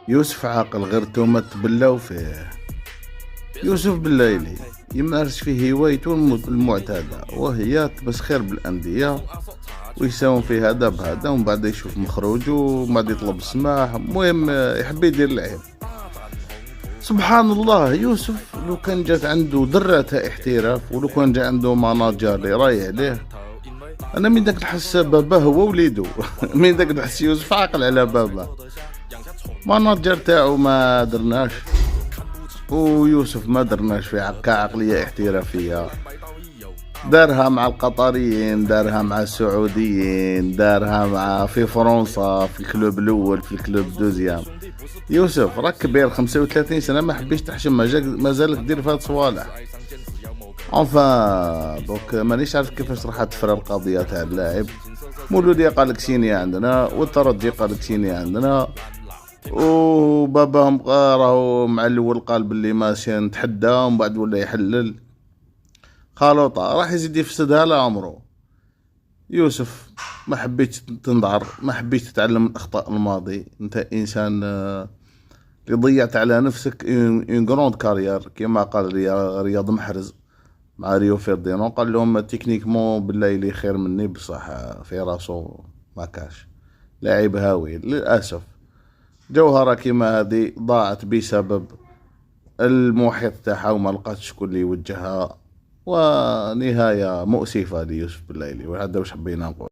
يوسف عاقل غير توما تبلاو فيه. يوسف بالليلي يمارس فيه هوايته المعتادة، وهي تمسخير بالأندية ويساوم في هذا بهذا، ومن بعد يشوف مخروجه ومن بعد يطلب السماح. المهم يحب يدير العيب. سبحان الله، يوسف لو كان جات عنده درة احتراف، ولو كان جا عنده ماناجر اللي رايح عليه، انا من داك نحس باباه هو وليدو. من داك نحس يوسف عاقل على باباه. ماناجر تاعو ما درناش، ويوسف ما درناش في كعقلية احترافية. دارها مع القطريين، دارها مع السعوديين، دارها مع في فرنسا في الكلوب الاول في الكلوب دوزيام. يوسف راك كبير 35 سنه، ما حبيش تحشم، مازالك دير في هاد الصوالح. دوك مانيش عارف كيفاش راح تفرى القضيه تاع اللاعب. مولودية قالك سيني عندنا، والترجي قالك سيني عندنا، وباباهم راهو مع الاول قال باللي ماشي نتحدى، ومن بعد ولا يحلل. خالوطة راح يزيد يفسدها لعمره. يوسف ما حبيتش تنضعر، ما حبيتش تتعلم من اخطاء الماضي. انت انسان اللي ضيعت على نفسك اون جروند كارير، كما قال رياض محرز مع ريو فيردينون. قال لهم تكنيكمون بالليل خير مني، بصح في راسو ما كاش. لاعب هاوي للاسف. جوهرة كيما هذه ضاعت بسبب المحيط تاعها، وما لقاتش شكون اللي يوجهها. ونهاية مؤسفة ليوسف بالليلي، وهذا واش حبينا نقول.